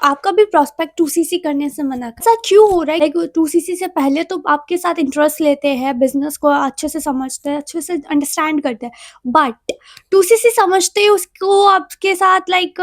आपका भी प्रॉस्पेक्ट 2सीसी करने से मना कर, ऐसा क्यों हो रहा है? लाइक 2सीसी से पहले तो आपके साथ इंटरेस्ट लेते हैं, बिजनेस को अच्छे से समझते हैं, अच्छे से अंडरस्टैंड करते हैं, बट 2सीसी समझते ही उसको आपके साथ like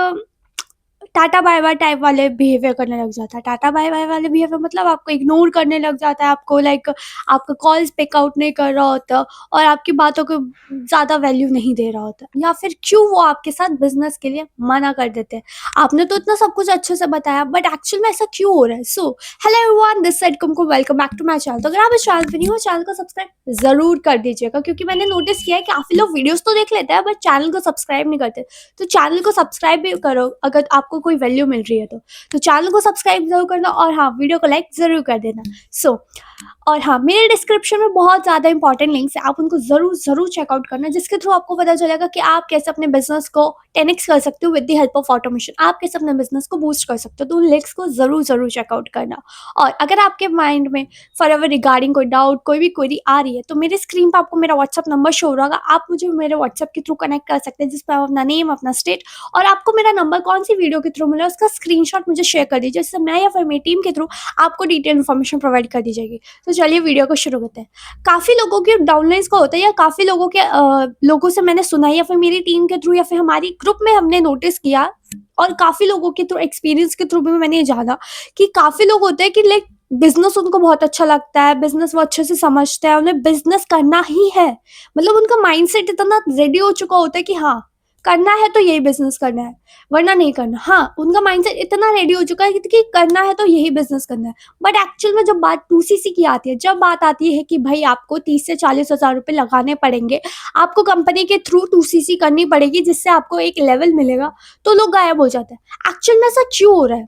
ta-ta bye bye type वाले बिहेवियर करने लग जाता है। टाटा बाय बाय वाले बिहेवियर मतलब आपको इग्नोर करने लग जाता है, आपको लाइक आपका कॉल्स पिक आउट नहीं कर रहा होता और आपकी बातों को ज़्यादा वैल्यू नहीं दे रहा होता, या फिर क्यों वो आपके साथ बिजनेस के लिए मना कर देते हैं। आपने तो इतना सब कुछ अच्छे से बताया, बट एक्चुअल में ऐसा क्यों हो रहा है? So hello everyone, this side Kumkum, welcome back to my channel. तो अगर आप इस चैनल पे नहीं हो, चैनल को सब्सक्राइब जरूर कर दीजिएगा, क्योंकि मैंने नोटिस किया है कि काफी लोग वीडियोस तो देख लेते हैं बट चैनल को सब्सक्राइब नहीं करते। तो चैनल को सब्सक्राइब भी करो अगर आपको कोई वैल्यू मिल रही है तो चैनल को सब्सक्राइब जरूर करना, और हाँ, वीडियो को लाइक जरूर कर देना। सो और हाँ, मेरे डिस्क्रिप्शन में बहुत ज़्यादा इंपॉर्टेंट लिंक्स है, आप उनको ज़रूर ज़रूर चेकआउट करना, जिसके थ्रू आपको पता चलेगा कि आप कैसे अपने बिजनेस को 10x कर सकते हो with the help of automation. आप कैसे अपने बिजनेस को बूस्ट कर सकते हो, तो उन लिंक्स को ज़रूर ज़रूर चेकआउट करना। और अगर आपके माइंड में फॉर एवर रिगार्डिंग कोई डाउट, कोई भी क्वेरी आ रही है, तो मेरे स्क्रीन पर आपको मेरा व्हाट्सअप नंबर शो हो रहा होगा, आप मुझे मेरे व्हाट्सअप के थ्रू कनेक्ट कर सकते हैं, जिस पर आप अपना नेम, अपना स्टेट और आपको मेरा नंबर कौन सी वीडियो के थ्रू मिला उसका स्क्रीनशॉट मुझे शेयर कर दीजिए, जिससे मैं या फिर मेरी टीम के थ्रू आपको डिटेल इन्फॉर्मेशन प्रोवाइड कर दी जाएगी। तो चलिए वीडियो को शुरू करते हैं। काफ़ी लोगों के डाउनलाइंस का होता है, या काफ़ी लोगों के लोगों से मैंने सुना है, या फिर मेरी टीम के थ्रू, या फिर हमारी ग्रुप में हमने नोटिस किया, और काफ़ी लोगों के थ्रू, एक्सपीरियंस के थ्रू भी मैंने ये जाना कि काफ़ी लोग होते हैं कि लाइक बिजनेस उनको बहुत अच्छा लगता है, बिजनेस वो अच्छे से समझते हैं, उन्हें बिजनेस करना ही है। मतलब उनका माइंडसेट इतना रेडी हो चुका होता है कि हाँ, करना है तो यही बिजनेस करना है, वरना नहीं करना। हाँ, उनका माइंडसेट इतना रेडी हो चुका है कि करना है तो यही बिजनेस करना है। बट एक्चुअल में जब बात 2सीसी की आती है, जब बात आती है कि भाई आपको 30 से 40 हज़ार रुपये लगाने पड़ेंगे, आपको कंपनी के थ्रू 2सीसी करनी पड़ेगी, जिससे आपको एक लेवल मिलेगा, तो लोग गायब हो जाते हैं। एक्चुअल में ऐसा क्यों हो रहा है?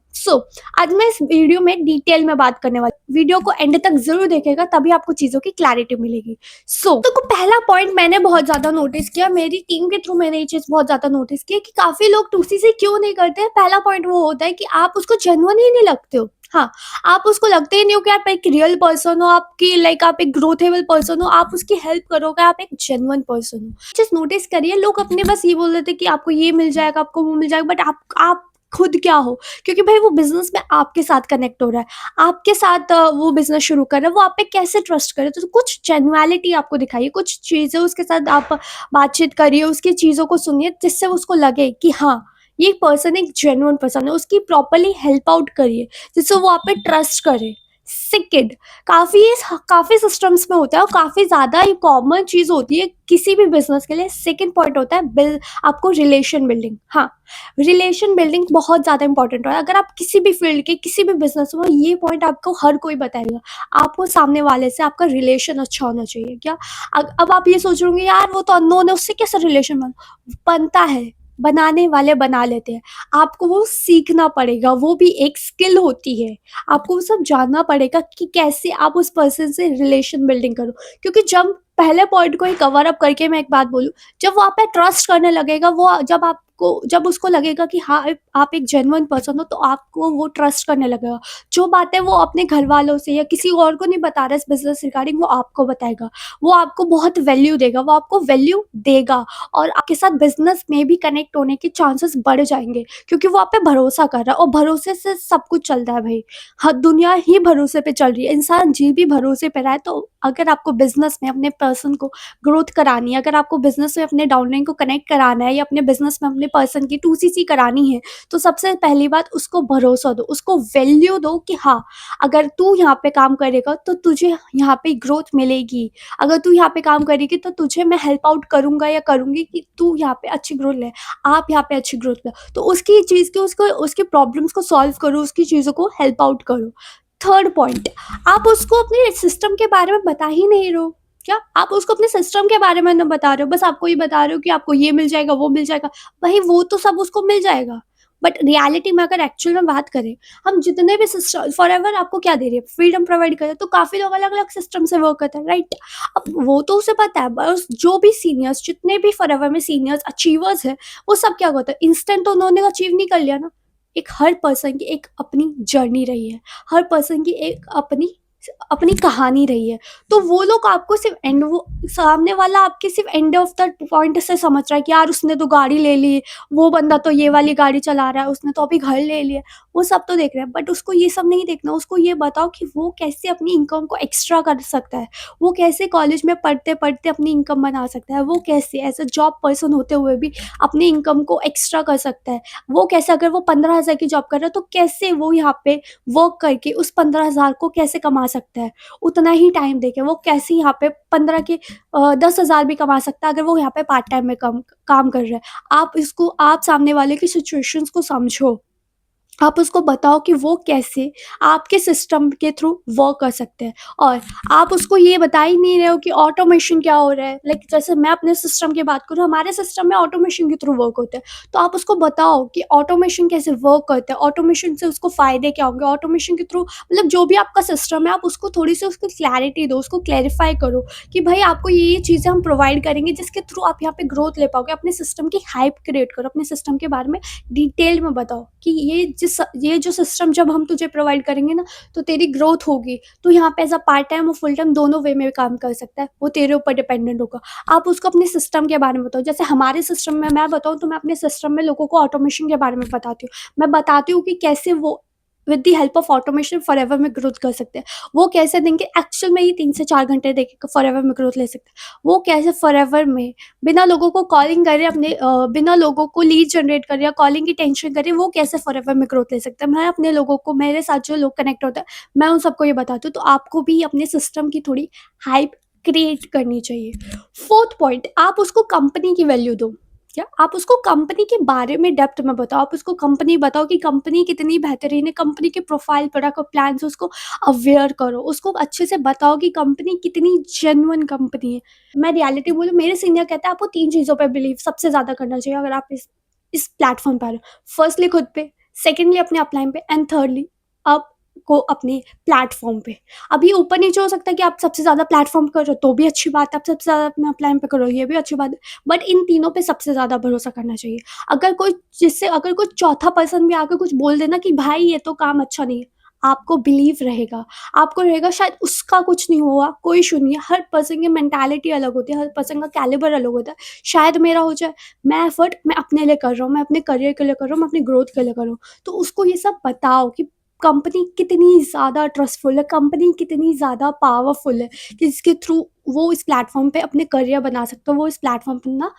आज मैं इस वीडियो में डिटेल में बात करने वाली, वीडियो को एंड तक जरूर देखेगा, तभी आपको चीज़ों की क्लैरिटी मिलेगी। तो पहला पॉइंट मैंने बहुत ज़्यादा नोटिस किया, मेरी टीम के थ्रू मैंने ये चीज़ बहुत ज़्यादा नोटिस की कि काफ़ी लोग 2सीसी क्यों नहीं करते हैं। पहला पॉइंट वो होता है कि आप उसको जेन्युइन ही नहीं लगते हो। हाँ, आप उसको लगते ही नहीं हो कि आप एक रियल पर्सन हो, आपकी लाइक आप एक ग्रोथेबल पर्सन हो, आप उसकी हेल्प करोगे, आप एक जेन्युइन पर्सन हो। जस्ट नोटिस करिए, लोग अपने बस ये बोल रहे थे कि आपको ये मिल जाएगा, आपको वो मिल जाएगा, बट आप खुद क्या हो? क्योंकि भाई वो बिजनेस में आपके साथ कनेक्ट हो रहा है, आपके साथ वो बिजनेस शुरू कर रहा है, वो आप पे कैसे ट्रस्ट करे, तो कुछ जेन्युइनिटी आपको दिखाइए, कुछ चीज़ें उसके साथ आप बातचीत करिए, उसकी चीज़ों को सुनिए, जिससे उसको लगे कि हाँ, ये पर्सन एक जेन्युइन पर्सन है। उसकी प्रॉपर्ली हेल्प आउट करिए, जिससे वो आप पे ट्रस्ट करे। सेकंड, काफ़ी सिस्टम्स में होता है और काफ़ी ज़्यादा ये कॉमन चीज़ होती है किसी भी बिजनेस के लिए। सेकंड पॉइंट होता है आपको रिलेशन बिल्डिंग। हाँ, रिलेशन बिल्डिंग बहुत ज़्यादा इंपॉर्टेंट है। अगर आप किसी भी फील्ड के, किसी भी बिजनेस में, ये पॉइंट आपको हर कोई बताएगा, आपको सामने वाले से आपका रिलेशन अच्छा होना चाहिए। क्या अब आप ये सोच रहे होंगे, यार वो तो अननोन है, उससे कैसे रिलेशन बनता है? बनाने वाले बना लेते हैं, आपको वो सीखना पड़ेगा, वो भी एक स्किल होती है। आपको वो सब जानना पड़ेगा कि कैसे आप उस पर्सन से रिलेशन बिल्डिंग करो। क्योंकि जब पहले पॉइंट को ही कवर अप करके मैं एक बात बोलूँ, जब वो आप पे ट्रस्ट करने लगेगा, वो जब उसको लगेगा कि हाँ, आप एक जेन्युइन पर्सन हो, तो आपको वो ट्रस्ट करने लगेगा। जो बातें वो अपने घर वालों से या किसी और को नहीं बता रहा इस बिजनेस रिगार्डिंग, वो आपको बताएगा। वो आपको बहुत वैल्यू देगा, वो आपको वैल्यू देगा, और आपके साथ बिजनेस में भी कनेक्ट होने के चांसेस बढ़ जाएंगे, क्योंकि वो आप पे भरोसा कर रहा है, और भरोसे से सब कुछ चलता है भाई। हर दुनिया ही भरोसे पे चल रही है, इंसान जी भी भरोसे पे रहा है। तो अगर आपको बिजनेस में अपने पर्सन को ग्रोथ करानी है, अगर आपको बिजनेस में अपने डाउनलाइन को कनेक्ट कराना है, या अपने बिजनेस में अपने पर्सन की 2सीसी करानी है, तो सबसे पहली बात, उसको भरोसा दो, उसको वैल्यू दो कि हाँ, अगर तू यहाँ पे काम करेगा तो तुझे यहाँ पे ग्रोथ मिलेगी, अगर तू यहाँ पे काम करेगी तो तुझे मैं हेल्प आउट करूंगा या करूंगी कि तू यहाँ पे अच्छी ग्रोथ ले, आप यहाँ पे अच्छी ग्रोथ ले। तो उसकी चीज़ की, उसको उसकी प्रॉब्लम्स को सॉल्व करो, उसकी चीज़ों को हेल्प आउट करो। थर्ड पॉइंट, आप उसको अपने सिस्टम के बारे में बता ही नहीं रहे हो। क्या आप उसको अपने सिस्टम के बारे में ना बता रहे हो, बस आपको ये बता रहे हो कि आपको ये मिल जाएगा, वो मिल जाएगा। भाई वो तो सब उसको मिल जाएगा, बट रियलिटी में अगर एक्चुअल में बात करें, हम जितने भी सिस्टम फॉर एवर आपको क्या दे रही है, फ्रीडम प्रोवाइड कर रहे हैं, तो काफ़ी लोग अलग अलग सिस्टम से वर्क करते हैं, राइट? अब वो तो उसे पता है, बस जो भी सीनियर्स, जितने भी फॉर एवर में सीनियर्स अचीवर्स हैं, वो सब क्या होता है, इंस्टेंट तो उन्होंने अचीव नहीं कर लिया ना। एक हर पर्सन की एक अपनी जर्नी रही है, हर पर्सन की एक अपनी अपनी कहानी रही है। तो वो लोग आपको सिर्फ़ एंड वो सामने वाला आपके सिर्फ़ एंड ऑफ द पॉइंट से समझ रहा है कि यार उसने तो गाड़ी ले ली, वो बंदा तो ये वाली गाड़ी चला रहा है, उसने तो अभी घर ले लिया। वो सब तो देख रहा है, बट उसको ये सब नहीं देखना। उसको ये बताओ कि वो कैसे अपनी इनकम को एक्स्ट्रा कर सकता है, वो कैसे कॉलेज में पढ़ते-पढ़ते अपनी इनकम बना सकता है, वो कैसे एज़ अ जॉब पर्सन होते हुए भी अपनी इनकम को एक्स्ट्रा कर सकता है। वो कैसे, अगर वो 15,000 की जॉब कर रहा है तो कैसे वो यहाँ पे वर्क करके उस 15,000 को कैसे कमा सकता है, उतना ही टाइम देके। वो कैसे यहाँ पे 15 के 10,000 भी कमा सकता है अगर वो यहाँ पे पार्ट टाइम में काम कर रहा है। आप सामने वाले की सिचुएशंस को समझो। आप उसको बताओ कि वो कैसे आपके सिस्टम के थ्रू वर्क कर सकते हैं, और आप उसको ये बता ही नहीं रहे हो कि ऑटोमेशन क्या हो रहा है। लाइक जैसे मैं अपने सिस्टम की बात करूँ, हमारे सिस्टम में ऑटोमेशन के थ्रू वर्क होता है। तो आप उसको बताओ कि ऑटोमेशन कैसे वर्क करता है, ऑटोमेशन से उसको फ़ायदे क्या होंगे, ऑटोमेशन के थ्रू मतलब जो भी आपका सिस्टम है, आप उसको थोड़ी-सी उसको क्लैरिटी दो, उसको क्लैरिफ़ाई करो कि भाई आपको ये चीज़ें हम प्रोवाइड करेंगे जिसके थ्रू आप यहाँ पे ग्रोथ ले पाओगे। अपने सिस्टम की हाइप क्रिएट करो, अपने सिस्टम के बारे में डिटेल में बताओ कि ये जो सिस्टम जब हम तुझे प्रोवाइड करेंगे ना, तो तेरी ग्रोथ होगी। तू यहाँ पे एज़ अ पार्ट टाइम और फुल टाइम दोनों वे में काम कर सकता है, वो तेरे ऊपर डिपेंडेंट होगा। आप उसको अपने सिस्टम के बारे में बताओ। जैसे हमारे सिस्टम में मैं बताऊँ, तो मैं अपने सिस्टम में लोगों को ऑटोमेशन के बारे में बताती हूँ। मैं बताती हूँ कि कैसे वो with the help of automation forever में ग्रोथ कर सकते हैं। वो कैसे दिन के एक्चुअल में ही 3 से 4 घंटे देके फॉरएवर में ग्रोथ ले सकते हैं। वो कैसे फॉरएवर में बिना लोगों को कॉलिंग करे बिना लोगों को लीड जनरेट करे या कॉलिंग की टेंशन करे, वो कैसे फॉरएवर में ग्रोथ ले सकते हैं। मैं अपने लोगों को, मेरे साथ जो लोग कनेक्ट होते हैं, मैं उन सबको ये बताती हूँ। तो आपको भी अपने सिस्टम की थोड़ी हाइप क्रिएट करनी चाहिए। 4th पॉइंट, आप उसको कंपनी की वैल्यू दो। क्या आप उसको कंपनी के बारे में डेप्थ में बताओ। आप उसको कंपनी बताओ कि कंपनी कितनी बेहतरीन है, कंपनी के प्रोफाइल, प्रोडक्ट और प्लान से उसको अवेयर करो। उसको अच्छे से बताओ कि कंपनी कितनी जेन्युइन कंपनी है। मैं रियलिटी बोलूँ, मेरे सीनियर कहते हैं आपको 3 चीज़ों पे बिलीव सबसे ज़्यादा करना चाहिए अगर आप इस प्लेटफ़ॉर्म पे आ रहे हो। फर्स्टली खुद पे, सेकंडली अपने अपलाइन पे, एंड थर्डली आपको अपने प्लेटफ़ॉर्म पे। अभी ऊपर-नीचे हो सकता है कि आप सबसे ज़्यादा प्लेटफ़ॉर्म पे करो तो भी अच्छी बात है, आप सबसे ज़्यादा अपने अपलाइन पे करो ये भी अच्छी बात है, बट इन तीनों पे सबसे ज़्यादा भरोसा करना चाहिए। अगर कोई चौथा पर्सन भी आके कुछ बोल दे ना कि भाई ये तो काम अच्छा नहीं है, आपको बिलीव रहेगा। आपको रहेगा शायद उसका कुछ नहीं हुआ, कोई इश्यू नहीं है। हर पर्सन की मेंटालिटी अलग होती है, हर पर्सन का कैलिबर अलग होता है। शायद मेरा हो जाए, मैं अपने लिए कर रहा हूँ, मैं अपने करियर के लिए कर रहा हूँ, मैं अपनी ग्रोथ के लिए कर रहा हूँ। तो उसको ये सब बताओ कि कंपनी कितनी ज़्यादा ट्रस्टफुल है, कंपनी कितनी ज़्यादा पावरफुल है कि जिसके थ्रू वो इस प्लेटफ़ॉर्म पे अपने करियर बना सकता है। वो इस प्लेटफ़ॉर्म पे ना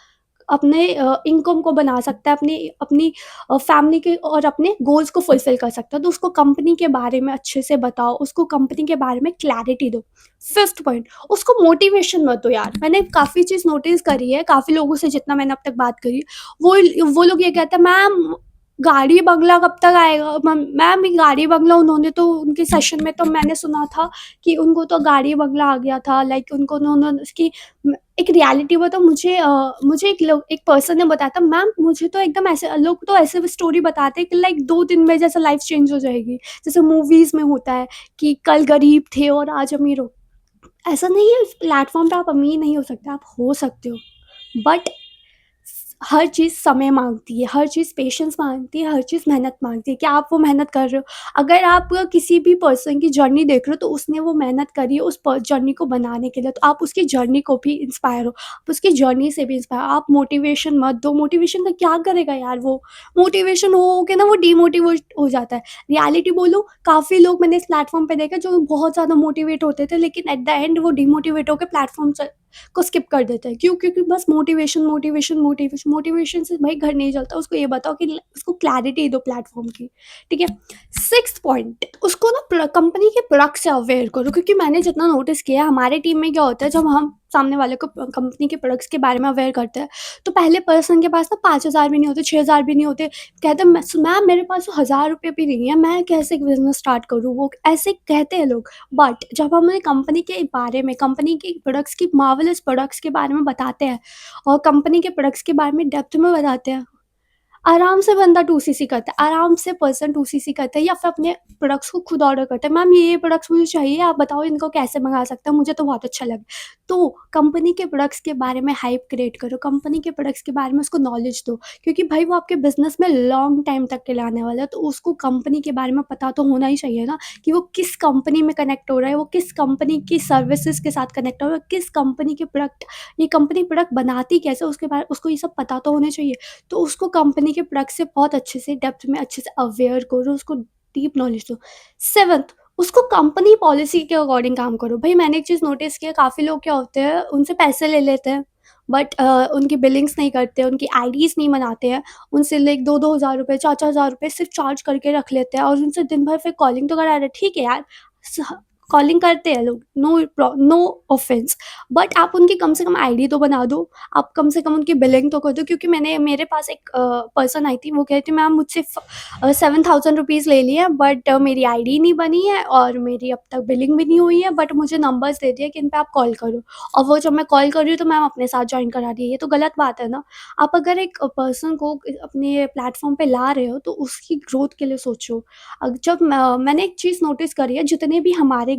अपने इनकम को बना सकता है, अपनी अपनी फैमिली के और अपने गोल्स को फुलफ़िल कर सकता है। तो उसको कंपनी के बारे में अच्छे से बताओ, उसको कंपनी के बारे में क्लैरिटी दो। 5th पॉइंट, उसको मोटिवेशन मत दो यार। मैंने काफ़ी चीज़ नोटिस करी है, काफ़ी लोगों से जितना मैंने अब तक बात करी, वो वो लोग ये कहते हैं, मैम गाड़ी बंगला कब तक आएगा? मैम ये गाड़ी बंगला, उन्होंने तो उनके सेशन में तो मैंने सुना था कि उनको तो गाड़ी बंगला आ गया था। लाइक उनको उन्होंने उसकी एक रियलिटी बताऊँ, मुझे एक पर्सन ने बताया था, मैम मुझे तो एकदम ऐसे लोग तो ऐसे स्टोरी बताते हैं कि लाइक 2 दिन में जैसे लाइफ चेंज हो जाएगी। जैसे मूवीज़ में होता है कि कल गरीब थे और आज अमीर हो। ऐसा नहीं है, इस प्लेटफ़ॉर्म पे आप अमीर नहीं हो सकते, आप हो सकते हो। बट हर चीज़ समय माँगती है, हर चीज़ पेशेंस माँगती है, हर चीज़ मेहनत माँगती है। क्या आप वो मेहनत कर रहे हो? अगर आप किसी भी पर्सन की जर्नी देख रहे हो, तो उसने वो मेहनत करी है उस जर्नी को बनाने के लिए, तो आप उसकी जर्नी को भी इंस्पायर हो, आप उसकी जर्नी से भी इंस्पायर हो। आप मोटिवेशन मत दो, मोटिवेशन का क्या करेगा यार वो? मोटिवेशन हो के ना वो डिमोटिवेट हो जाता है। रियलिटी बोलूँ, काफ़ी लोग मैंने इस प्लेटफ़ॉर्म पे देखे जो बहुत ज़्यादा मोटिवेट होते थे, लेकिन एट द एंड वो डिमोटिवेट होके प्लेटफ़ॉर्म से को स्किप कर देते हैं। क्यों? क्योंकि बस मोटिवेशन से भाई घर नहीं चलता। उसको ये बताओ कि उसको क्लैरिटी दो प्लेटफ़ॉर्म की, ठीक है? 6th पॉइंट, उसको ना कंपनी के प्रोडक्ट से अवेयर करो, क्योंकि मैंने जितना नोटिस किया है हमारे टीम में क्या होता है, जब हम सामने वाले को कंपनी के प्रोडक्ट्स के बारे में अवेयर करते हैं, तो पहले पर्सन के पास ना 5,000 भी नहीं होते, 6,000 भी नहीं होते। कहते हैं, मैम मेरे पास तो ₹1,000 भी नहीं है, मैं कैसे बिज़नेस स्टार्ट करूँ? वो ऐसे कहते हैं लोग। बट जब हम उन्हें कंपनी के बारे में, कंपनी के प्रोडक्ट्स की, मार्वेलस प्रोडक्ट्स के बारे में बताते हैं और कंपनी के प्रोडक्ट्स के बारे में डेप्थ में बताते हैं, आराम से बंदा 2सीसी करता है, आराम से पर्सन 2सीसी करता है या फिर अपने प्रोडक्ट्स को खुद ऑर्डर करता है, मैम ये प्रोडक्ट्स मुझे चाहिए, आप बताओ इनको कैसे मंगा सकते हैं, मुझे तो बहुत अच्छा लगा। तो कंपनी के प्रोडक्ट्स के बारे में हाइप क्रिएट करो, कंपनी के प्रोडक्ट्स के बारे में उसको नॉलेज दो, क्योंकि भाई वो आपके बिजनेस में लॉन्ग टाइम तक के लिए आने वाला है, तो उसको कंपनी के बारे में पता तो होना ही चाहिए ना, कि वो किस कंपनी में कनेक्ट हो रहा है, वो किस कंपनी की सर्विसेज के साथ कनेक्ट हो रहा है, किस कंपनी के प्रोडक्ट, ये कंपनी प्रोडक्ट बनाती कैसे, उसके बारे उसको ये सब पता तो होने चाहिए। तो उसको कंपनी के प्रोडक्ट से बहुत अच्छे से डेप्थ में अच्छे से अवेयर करो, उसको डीप नॉलेज दो। 7th, उसको कंपनी पॉलिसी के अकॉर्डिंग काम करो। भाई मैंने एक चीज़ नोटिस किया, काफ़ी लोग क्या होते हैं, उनसे पैसे ले लेते हैं बट उनकी बिलिंग्स नहीं करते, उनकी आईडीज़ नहीं बनाते हैं, उनसे लाइक 2-2 हज़ार रुपए, 4-4 हज़ार रुपए सिर्फ़ चार्ज करके रख लेते हैं और उनसे दिन भर फिर कॉलिंग तो करा रहे हैं। ठीक है यार, स कॉलिंग करते हैं लोग, नो ऑफेंस, बट आप उनकी कम से कम आईडी तो बना दो, आप कम से कम उनकी बिलिंग तो कर दो, क्योंकि मेरे पास एक पर्सन आई थी, वो कह रही थी मैम मुझसे 7,000 रुपीज़ ले लिए हैं बट मेरी आईडी नहीं बनी है और मेरी अब तक बिलिंग भी नहीं हुई है, बट मुझे नंबर्स दे दिए कि इन पे आप कॉल करो, और वो जब मैं कॉल कर रही हूँ तो मैम अपने साथ जॉइन करा रही है। ये तो गलत बात है ना। आप अगर एक पर्सन को अपने प्लेटफॉर्म पे ला रहे हो तो उसकी ग्रोथ के लिए सोचो। जब मैंने एक चीज़ नोटिस करी है, जितने भी हमारे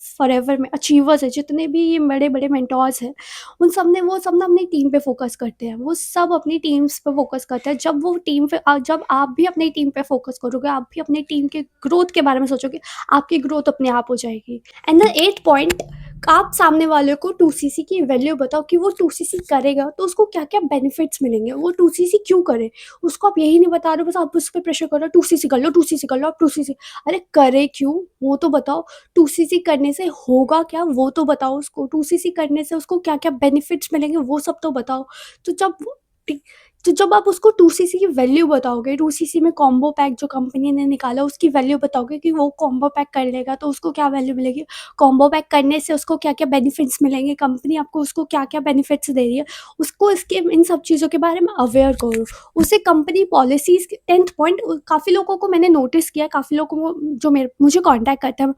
फॉरएवर में अचीवर्स हैं, जितने भी ये बड़े-बड़े मेंटोर्स हैं, उन सब ने वो सब ना अपनी टीम पे फ़ोकस करते हैं। वो सब अपनी टीम्स पे फ़ोकस करते हैं। जब वो टीम पे जब आप भी अपनी टीम पे फ़ोकस करोगे, आप भी अपनी टीम के ग्रोथ के बारे में सोचोगे, आपकी ग्रोथ अपने आप हो जाएगी। एंड द 8th पॉइंट, आप सामने वाले को 2सीसी की वैल्यू बताओ कि वो 2सीसी करेगा तो उसको क्या-क्या बेनिफिट्स मिलेंगे, वो 2सीसी क्यों करे? उसको आप यही नहीं बता रहे हो, बस आप उस पे प्रेशर कर रहे हो, 2सीसी कर लो, 2सीसी कर लो, आप 2सीसी, अरे करे क्यों? वो तो बताओ। 2सीसी करने से होगा क्या, वो तो बताओ उसको। 2सीसी करने से उसको क्या-क्या बेनिफिट्स मिलेंगे, वो सब तो बताओ। तो जब वो टी तो जब आप उसको 2सीसी की वैल्यू बताओगे, 2सीसी में कॉम्बो पैक जो कंपनी ने निकाला उसकी वैल्यू बताओगे कि वो कॉम्बो पैक कर लेगा तो उसको क्या वैल्यू मिलेगी, कॉम्बो पैक करने से उसको क्या-क्या बेनिफिट्स मिलेंगे, कंपनी आपको उसको क्या-क्या बेनिफिट्स दे रही है, उसको इसके इन सब चीज़ों के बारे में अवेयर करो। उसे कंपनी पॉलिसीज़ के 10th पॉइंट, काफ़ी लोगों को मैंने नोटिस किया है, काफ़ी लोगों को जो मुझे कॉन्टैक्ट करते हैं,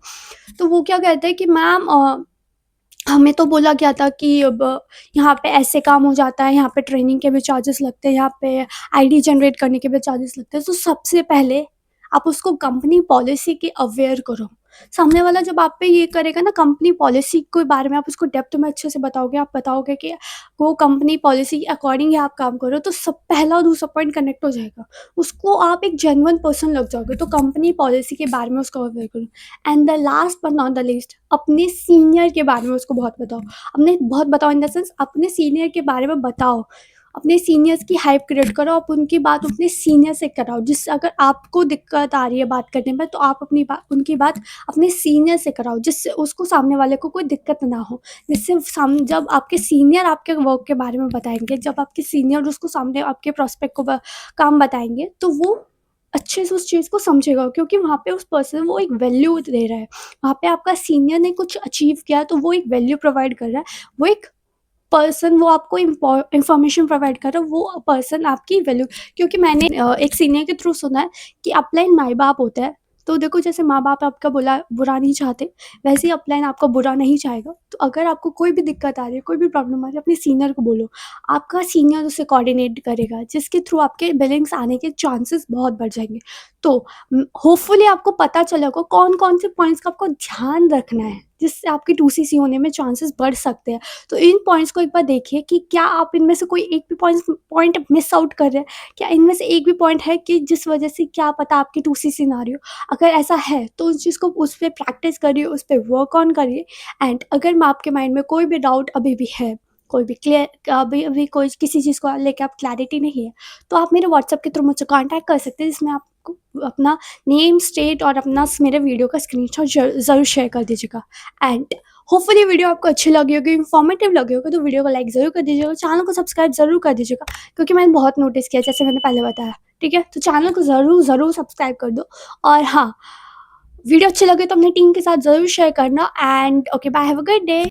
तो वो क्या कहते हैं कि मैम हमें तो बोला गया था कि अब यहाँ पे ऐसे काम हो जाता है, यहाँ पे ट्रेनिंग के भी चार्जेस लगते हैं, यहाँ पे आईडी जनरेट करने के भी चार्जेस लगते हैं। तो सबसे पहले आप उसको कंपनी पॉलिसी के अवेयर करो। सामने वाला जब आप पे ये करेगा ना, कंपनी पॉलिसी के बारे में आप उसको डेप्थ में अच्छे से बताओगे, आप बताओगे कि वो कंपनी पॉलिसी के अकॉर्डिंग ही आप काम करो, तो सब पहला और दूसरा पॉइंट कनेक्ट हो जाएगा। उसको आप एक जेन्युइन पर्सन लग जाओगे, तो कंपनी पॉलिसी के बारे में उसको अवेयर करो। And the last but not the least, अपने सीनियर के बारे में उसको बहुत बताओ। अपने बहुत बताओ इन द सेंस, अपने सीनियर के बारे में बताओ। अपने सीनियर्स की हाइप क्रिएट करो, आप उनकी बात अपने सीनियर से कराओ, जिससे अगर आपको दिक्कत आ रही है बात करने में, तो आप अपनी बात उनकी बात अपने सीनियर से कराओ, जिससे उसको सामने वाले को कोई दिक्कत ना हो। जिससे जब आपके सीनियर आपके वर्क के बारे में बताएँगे, जब आपके सीनियर उसको सामने आपके प्रॉस्पेक्ट को काम बताएँगे, तो वो अच्छे से उस चीज़ को समझेगा, क्योंकि वहाँ पे उस पर्सन वो एक वैल्यू दे रहा है। वहाँ पे आपका सीनियर ने कुछ अचीव किया है, तो वो एक वैल्यू प्रोवाइड कर रहा है। वो एक पर्सन, वो आपको इन्फॉर्मेशन प्रोवाइड कर रहा है, वो पर्सन आपकी वैल्यू, क्योंकि मैंने एक सीनियर के थ्रू सुना है कि अपलाइन माँ-बाप होता है। तो देखो, जैसे माँ-बाप आपका बुरा नहीं चाहते, वैसे ही अपलाइन आपका बुरा नहीं चाहेगा। तो अगर आपको कोई भी दिक्कत आ रही है, कोई भी प्रॉब्लम आ रही है, अपने सीनियर को बोलो। आपका सीनियर उससे कोऑर्डिनेट करेगा, जिसके थ्रू आपके बिलिंग्स आने के चांसेस बहुत बढ़ जाएँगे। तो होपफुली आपको पता चला होगा कौन-कौन से पॉइंट्स का आपको ध्यान रखना है, जिससे आपकी 2सीसी होने में चांसेस बढ़ सकते हैं। तो इन पॉइंट्स को एक बार देखिए कि क्या आप इनमें से कोई एक भी पॉइंट मिस आउट कर रहे हैं? क्या इनमें से एक भी पॉइंट है कि जिस वजह से क्या पता आपकी 2सीसी ना रही हो? अगर ऐसा है तो उस चीज़ को उस पे प्रैक्टिस करिए, उस पे वर्क ऑन करिए। एंड अगर मैं आपके माइंड में कोई भी डाउट अभी भी है, कोई भी अभी कोई किसी चीज़ को लेके आप क्लैरिटी नहीं है, तो आप मेरे व्हाट्सएप के थ्रू मुझसे कॉन्टैक्ट कर सकते हैं, जिसमें आपको अपना नेम, स्टेट और अपना मेरे वीडियो का स्क्रीनशॉट ज़रूर शेयर कर दीजिएगा। एंड होपफुली वीडियो आपको अच्छी लगी होगी, इन्फॉर्मेटिव लगी होगी, तो वीडियो को लाइक ज़रूर कर दीजिएगा, चैनल को सब्सक्राइब ज़रूर कर दीजिएगा, क्योंकि मैंने बहुत नोटिस किया, जैसे मैंने पहले बताया, ठीक है? तो चैनल को ज़रूर सब्सक्राइब कर दो। और हाँ, वीडियो अच्छी लगे तो अपनी टीम के साथ ज़रूर शेयर करना। And okay, bye, have a good day.